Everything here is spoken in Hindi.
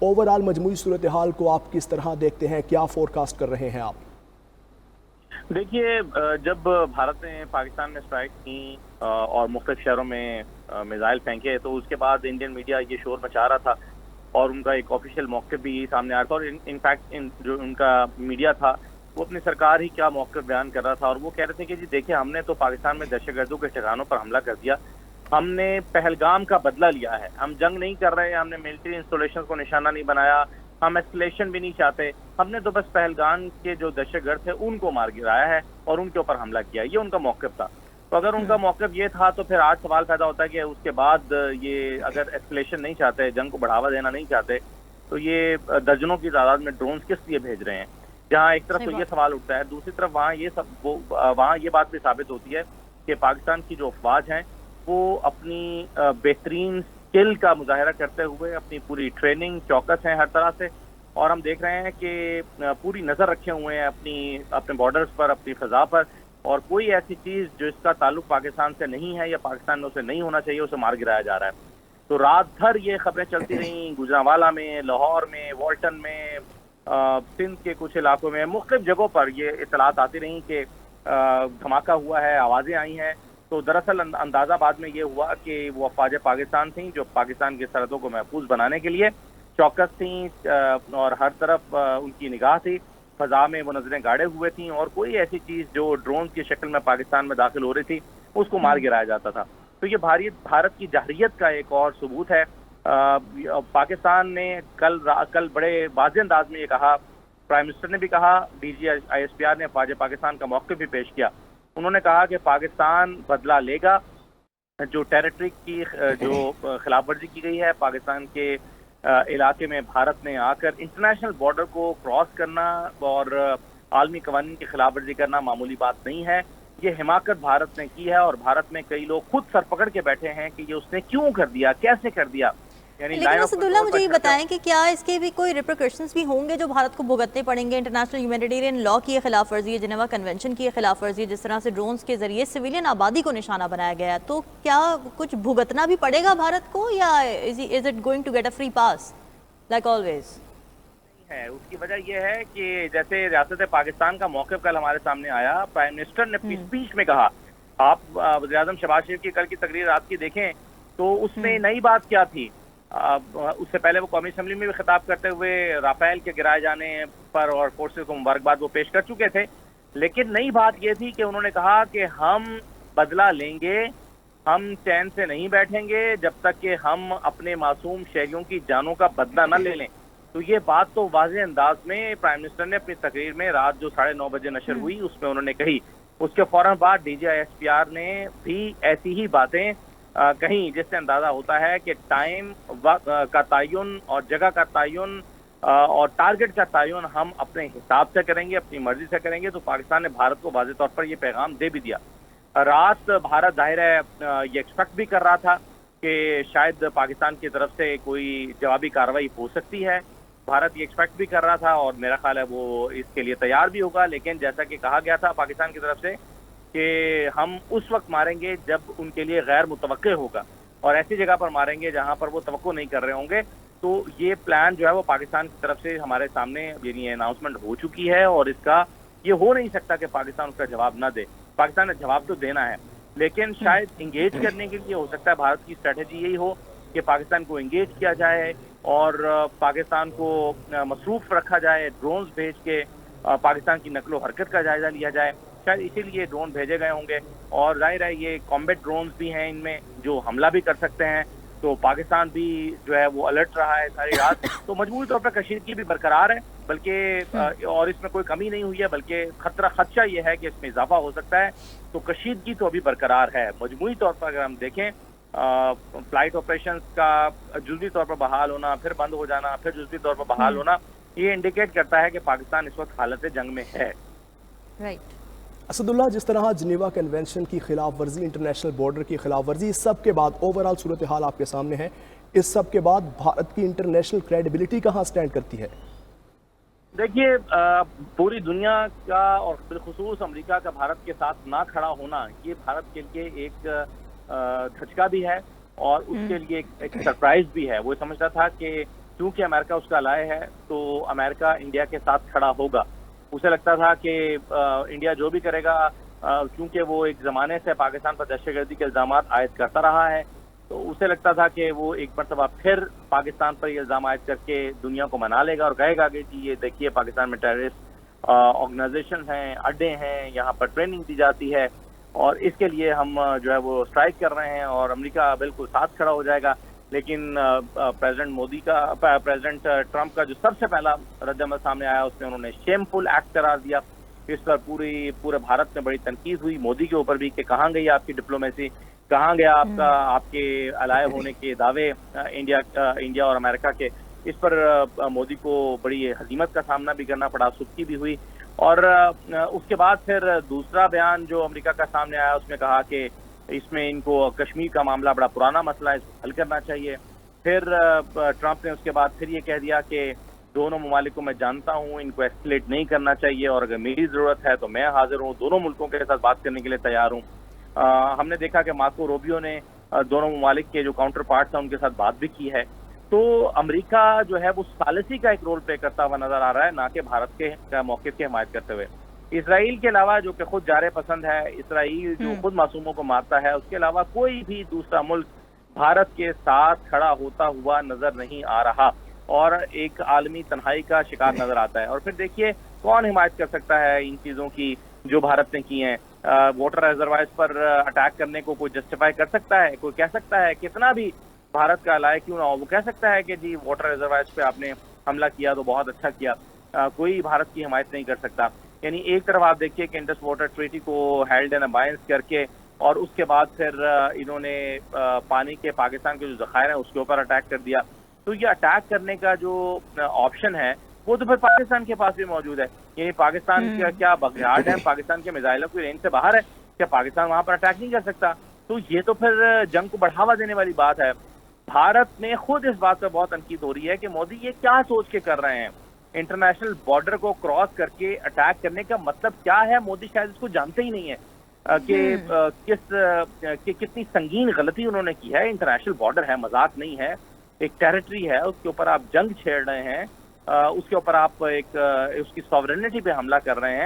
ओवरऑल मजमूई सूरत हाल को आप किस तरह देखते हैं, क्या फोरकास्ट कर रहे हैं आप? देखिए, जब भारत ने पाकिस्तान में स्ट्राइक की और मुख्तलिफ शहरों में मिसाइल फेंके, तो उसके बाद इंडियन मीडिया ये शोर मचा रहा था और उनका एक ऑफिशियल मौक़िफ़ भी सामने आ रहा था। और इनफैक्ट जो उनका मीडिया था वो अपनी सरकार ही क्या मौक़िफ़ बयान कर रहा था, और वो कह रहे थे कि जी देखिए, हमने तो पाकिस्तान में दहशतगर्दों के ठिकानों पर हमला कर दिया, हमने पहलगाम का बदला लिया है, हम जंग नहीं कर रहे हैं, हमने मिलिट्री इंस्टॉलेशन को निशाना नहीं बनाया, हम एस्केलेशन भी नहीं चाहते, हमने तो बस पहलगाम के जो दहशतगर्द थे उनको मार गिराया है और उनके ऊपर हमला किया। ये उनका मौक़िफ़ था। तो अगर उनका मौक़िफ़ ये था, तो फिर आज सवाल पैदा होता है कि उसके बाद ये अगर एस्केलेशन नहीं चाहते, जंग को बढ़ावा देना नहीं चाहते, तो ये दर्जनों की तादाद में ड्रोन्स किस लिए भेज रहे हैं? जहाँ एक तरफ तो ये सवाल उठता है, दूसरी तरफ वहाँ ये बात भी साबित होती है कि पाकिस्तान की जो अफवाज हैं वो अपनी बेहतरीन स्किल का मुजाहरा करते हुए अपनी पूरी ट्रेनिंग चौकस हैं हर तरह से। और हम देख रहे हैं कि पूरी नज़र रखे हुए हैं अपने बॉर्डर्स पर, अपनी फ़ज़ा पर, और कोई ऐसी चीज़ जो इसका ताल्लुक पाकिस्तान से नहीं है या पाकिस्तान में उसे नहीं होना चाहिए, उसे मार गिराया जा रहा है। तो रात भर ये खबरें चलती रहीं, गुजरांवाला में, लाहौर में, वाल्टन में, सिंध के कुछ इलाकों में, मुख्तलिफ जगहों पर ये इतलात आती रहीं कि धमाका हुआ है, आवाज़ें आई हैं। तो दरअसल अंदाज़ा बाद में ये हुआ कि वो अफवाज पाकिस्तान थी जो पाकिस्तान की सरहदों को महफूज बनाने के लिए चौकस थी, और हर तरफ उनकी निगाह थी, फ़ज़ा में वो नजरें गाड़े हुए थी, और कोई ऐसी चीज़ जो ड्रोन की शक्ल में पाकिस्तान में दाखिल हो रही थी उसको मार गिराया जाता था। तो ये भारत की जहरियत का एक और सबूत है। पाकिस्तान ने कल बड़े वाज़ेह अंदाज में ये कहा, प्राइम मिनिस्टर ने भी कहा, DGISPR ने अफवाज पाकिस्तान का मौक़िफ़ भी पेश किया। उन्होंने कहा कि पाकिस्तान बदला लेगा, जो टेरिटरी की जो खिलाफ वर्जी की गई है पाकिस्तान के इलाके में, भारत ने आकर इंटरनेशनल बॉर्डर को क्रॉस करना और आलमी कवानीन की खिलाफ वर्जी करना मामूली बात नहीं है। ये हिमाकत भारत ने की है, और भारत में कई लोग खुद सर पकड़ के बैठे हैं कि ये उसने क्यों कर दिया, कैसे कर दिया। लेकिन असदुल्ला, मुझे ये बताएं कि क्या इसके भी कोई रिपरकशंस भी होंगे जो भारत को भुगतने पड़ेंगे? इंटरनेशनल ह्यूमैनिटेरियन लॉ की खिलाफ वर्जी है, जिनेवा कन्वेंशन की खिलाफ वर्जी है, जिस तरह से ड्रोन्स के जरिए सिविलियन आबादी को निशाना बनाया गया है, तो क्या कुछ भुगतना भी पड़ेगा भारत को, या is it going to get a free pass like always? है उसकी वजह यह है कि जैसे रियासत पाकिस्तान का मौक़िफ़ कल हमारे सामने आया, प्राइम मिनिस्टर ने अपनी स्पीच में कहा, आप वज़ीर-ए-आज़म शहबाज शरीफ की कल की तकरीर रात की देखें तो उसमें नई बात क्या थी। उससे पहले वो कौमी असम्बली में भी खिताब करते हुए राफेल के गिराए जाने पर और फोर्सेस को मुबारकबाद वो पेश कर चुके थे, लेकिन नई बात ये थी कि उन्होंने कहा कि हम बदला लेंगे, हम चैन से नहीं बैठेंगे जब तक कि हम अपने मासूम शहरियों की जानों का बदला न ले लें। तो ये बात तो वाज़ेह अंदाज में प्राइम मिनिस्टर ने अपनी तकरीर में रात जो 9:30 बजे नशर हुई उसमें उन्होंने कही। उसके फौरन बाद DGISPR ने भी ऐसी ही बातें कहीं, जिससे अंदाजा होता है कि टाइम का तयन और जगह का तयन और टारगेट का तयन हम अपने हिसाब से करेंगे, अपनी मर्जी से करेंगे। तो पाकिस्तान ने भारत को वाज़ेह तौर पर यह पैगाम दे भी दिया। रात भारत जाहिर है ये एक्सपेक्ट भी कर रहा था कि शायद पाकिस्तान की तरफ से कोई जवाबी कार्रवाई हो सकती है, भारत ये एक्सपेक्ट भी कर रहा था, और मेरा ख्याल है वो इसके लिए तैयार भी होगा। लेकिन जैसा कि कहा गया था पाकिस्तान की तरफ से कि हम उस वक्त मारेंगे जब उनके लिए गैर मुतवक्के होगा, और ऐसी जगह पर मारेंगे जहां पर वो तवक्को नहीं कर रहे होंगे। तो ये प्लान जो है वो पाकिस्तान की तरफ से हमारे सामने यानी अनाउंसमेंट हो चुकी है, और इसका ये हो नहीं सकता कि पाकिस्तान उसका जवाब ना दे। पाकिस्तान ने जवाब तो देना है, लेकिन शायद इंगेज करने के लिए हो सकता है भारत की स्ट्रेटेजी यही हो कि पाकिस्तान को इंगेज किया जाए और पाकिस्तान को मसरूफ रखा जाए, ड्रोन्स भेज के पाकिस्तान की नकलो हरकत का जायजा लिया जाए। शायद इसीलिए ड्रोन भेजे गए होंगे, और जाहिर है ये कॉम्बैट ड्रोन्स भी हैं इनमें जो हमला भी कर सकते हैं। तो पाकिस्तान भी जो है वो अलर्ट रहा है सारी रात। तो मजबूरी तौर पर कशीदगी भी बरकरार है, बल्कि और इसमें कोई कमी नहीं हुई है, बल्कि खदशा ये है कि इसमें इजाफा हो सकता है। तो कशीदगी तो अभी बरकरार है। मजमूई तौर पर अगर हम देखें, फ्लाइट ऑपरेशंस का जुज़वी तौर पर बहाल होना, फिर बंद हो जाना, फिर जुज़वी तौर पर बहाल होना, ये इंडिकेट करता है कि पाकिस्तान इस वक्त हालत जंग में है। राइट। असदुल्ला, जिस तरह जिनेवा कन्वेंशन की खिलाफ वर्जी, इंटरनेशनल बॉर्डर की खिलाफ वर्जी, इस सब के बाद ओवरऑल सूरत हाल आपके सामने है, इस सब के बाद भारत की इंटरनेशल क्रेडिबिलिटी कहाँ स्टैंड करती है? देखिए, पूरी दुनिया का और बिलखुसूस अमेरिका का भारत के साथ ना खड़ा होना, ये भारत के लिए एक झटका भी है और उसके लिए एक सरप्राइज भी है। वो समझता था कि क्योंकि अमेरिका उसका अलाय है तो अमेरिका इंडिया के साथ खड़ा होगा। उसे लगता था कि इंडिया जो भी करेगा, क्योंकि वो एक ज़माने से पाकिस्तान पर दहशतगर्दी के इल्ज़ाम आयद करता रहा है, तो उसे लगता था कि वो एक मरतबा फिर पाकिस्तान पर ये इल्ज़ाम आयद करके दुनिया को मना लेगा और कहेगा कि जी ये देखिए पाकिस्तान में टेररिस्ट ऑर्गेनाइजेशन हैं, अड्डे हैं, यहाँ पर ट्रेनिंग दी जाती है और इसके लिए हम जो है वो स्ट्राइक कर रहे हैं और अमेरिका बिल्कुल साथ खड़ा हो जाएगा। लेकिन प्रेसिडेंट ट्रंप का जो सबसे पहला रद्दअमल सामने आया उसमें उन्होंने शेमफुल एक्ट करार दिया। इस पर पूरे भारत में बड़ी तनकीद हुई, मोदी के ऊपर भी, कि कहाँ गई आपकी डिप्लोमेसी, कहाँ गया आपके अलाय होने के दावे इंडिया और अमेरिका के। इस पर मोदी को बड़ी हजीमत का सामना भी करना पड़ा, सुस्ती भी हुई। और उसके बाद फिर दूसरा बयान जो अमेरिका का सामने आया उसमें कहा कि इसमें इनको कश्मीर का मामला बड़ा पुराना मसला है, इसको हल करना चाहिए। फिर ट्रंप ने उसके बाद फिर ये कह दिया कि दोनों ममालिक को मैं जानता हूँ, इनको एस्केलेट नहीं करना चाहिए और अगर मेरी ज़रूरत है तो मैं हाजिर हूँ, दोनों मुल्कों के साथ बात करने के लिए तैयार हूँ। हमने देखा कि मार्को रूबियो ने दोनों ममालिक के जो काउंटर पार्ट्स हैं उनके साथ बात भी की है। तो अमेरिका जो है वो सालिसी का एक रोल प्ले करता हुआ नजर आ रहा है, ना कि भारत के मौक़िफ़ की हिमायत करते हुए। इसराइल के अलावा जो कि खुद जारे पसंद है, इसराइल जो खुद मासूमों को मारता है, उसके अलावा कोई भी दूसरा मुल्क भारत के साथ खड़ा होता हुआ नजर नहीं आ रहा और एक आलमी तन्हाई का शिकार नजर आता है। और फिर देखिए कौन हिमायत कर सकता है इन चीजों की जो भारत ने की हैं। वोटर रिजर्वायर्स पर अटैक करने को कोई जस्टिफाई कर सकता है? कोई कह सकता है, कितना भी भारत का अलाय क्यों ना हो, वो कह सकता है कि जी वोटर रिजर्वायर्स पे आपने हमला किया तो बहुत अच्छा किया? कोई भारत की हिमायत नहीं कर सकता। यानी एक तरफ आप देखिए कि इंडस वाटर ट्रीटी को हेल्ड एन अबायंस करके और उसके बाद फिर इन्होंने पानी के पाकिस्तान के जो ज़खायर हैं उसके ऊपर अटैक कर दिया। तो ये अटैक करने का जो ऑप्शन है वो तो फिर पाकिस्तान के पास भी मौजूद है। यानी पाकिस्तान का क्या बगयार्ड है, पाकिस्तान के मिसाइलों की रेंज से बाहर है, क्या पाकिस्तान वहां पर अटैक नहीं कर सकता? तो ये तो फिर जंग को बढ़ावा देने वाली बात है। भारत में खुद इस बात पर बहुत तनकीद हो रही है कि मोदी ये क्या सोच के कर रहे हैं, इंटरनेशनल बॉर्डर को क्रॉस करके अटैक करने का मतलब क्या है? मोदी शायद इसको जानते ही नहीं है कि कितनी संगीन गलती उन्होंने की है। इंटरनेशनल बॉर्डर है, मजाक नहीं है, एक टेरिटरी है, उसके ऊपर आप जंग छेड़ रहे हैं, उसके ऊपर आप उसकी सॉवरेनिटी पे हमला कर रहे हैं।